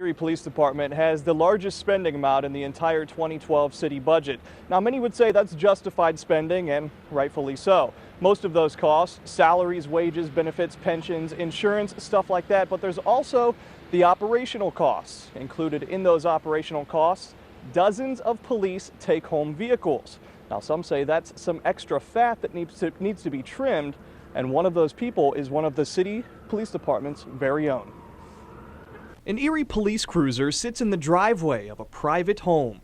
Erie Police Department has the largest spending amount in the entire 2012 city budget. Now, many would say that's justified spending, and rightfully so. Most of those costs, salaries, wages, benefits, pensions, insurance, stuff like that, but there's also the operational costs. Included in those operational costs, dozens of police take-home vehicles. Now, some say that's some extra fat that needs to be trimmed, and one of those people is one of the city police department's very own. An Erie police cruiser sits in the driveway of a private home.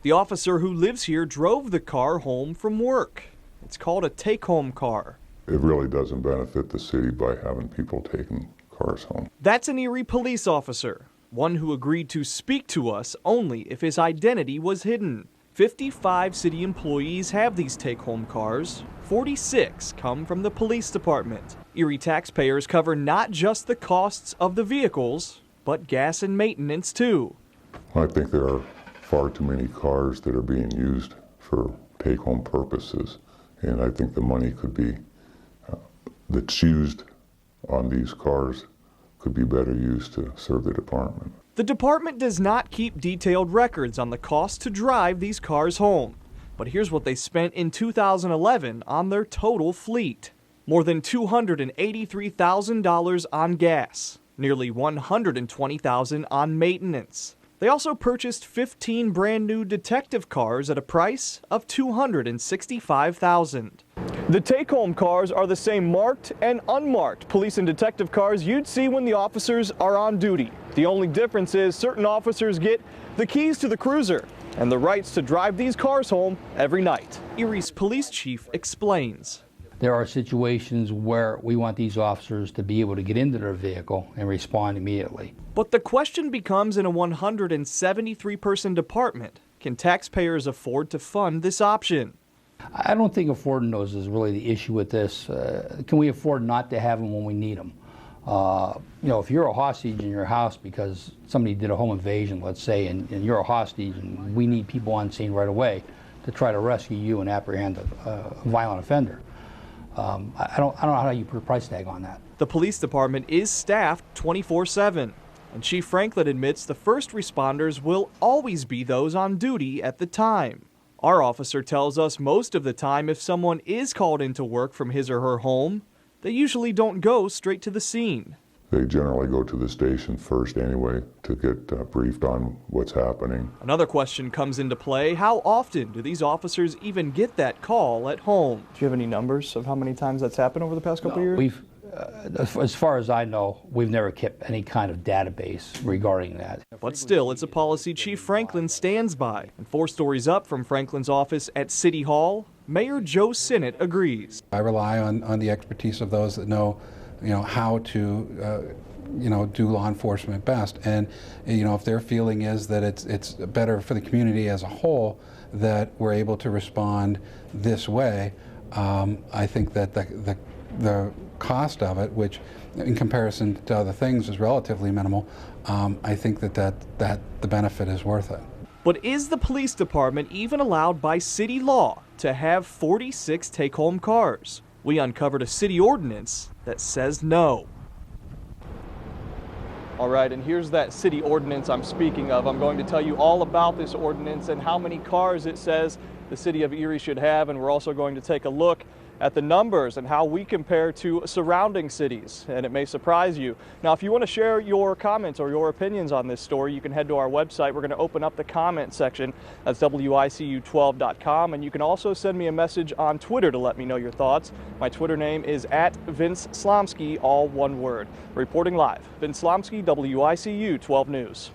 The officer who lives here drove the car home from work. It's called a take-home car. It really doesn't benefit the city by having people taking cars home. That's an Erie police officer, one who agreed to speak to us only if his identity was hidden. 55 city employees have these take-home cars. 46 come from the police department. Erie taxpayers cover not just the costs of the vehicles, but gas and maintenance too. I think there are far too many cars that are being used for take-home purposes, and I think the money could be that's used on these cars could be better used to serve the department. The department does not keep detailed records on the cost to drive these cars home, but here's what they spent in 2011 on their total fleet. More than $283,000 on gas. Nearly $120,000 on maintenance. They also purchased 15 brand new detective cars at a price of $265,000. The take-home cars are the same marked and unmarked police and detective cars you'd see when the officers are on duty. The only difference is certain officers get the keys to the cruiser and the rights to drive these cars home every night. Erie's police chief explains. There are situations where we want these officers to be able to get into their vehicle and respond immediately. But the question becomes, in a 173-person department, can taxpayers afford to fund this option? I don't think affording those is really the issue with this. Can we afford not to have them when we need them? If you're a hostage in your house because somebody did a home invasion, let's say, and you're a hostage and we need people on scene right away to try to rescue you and apprehend a violent offender. I don't know how you put a price tag on that. The police department is staffed 24/7, and Chief Franklin admits the first responders will always be those on duty at the time. Our officer tells us most of the time if someone is called into work from his or her home, they usually don't go straight to the scene. They generally go to the station first anyway to get briefed on what's happening. Another question comes into play. How often do these officers even get that call at home? Do you have any numbers of how many times that's happened over the past couple of years? As far as I know, we've never kept any kind of database regarding that. But still, it's a policy Chief Franklin stands by. And 4 stories up from Franklin's office at City Hall, Mayor Joe Sinnott agrees. I rely on the expertise of those that know how to do law enforcement best, and if their feeling is that it's better for the community as a whole that we're able to respond this way, I think that the cost of it, which in comparison to other things is relatively minimal, I think that the benefit is worth it. But is the police department even allowed by city law to have 46 take-home cars? We uncovered a city ordinance that says no. All right, and here's that city ordinance I'm speaking of. I'm going to tell you all about this ordinance and how many cars it says the city of Erie should have, and we're also going to take a look at the numbers and how we compare to surrounding cities, and it may surprise you. Now, if you want to share your comments or your opinions on this story, you can head to our website. We're going to open up the comment section. That's WICU12.com, and you can also send me a message on Twitter to let me know your thoughts. My Twitter name is @VinceSlomsky, all one word. Reporting live, Vince Slomsky, WICU 12 News.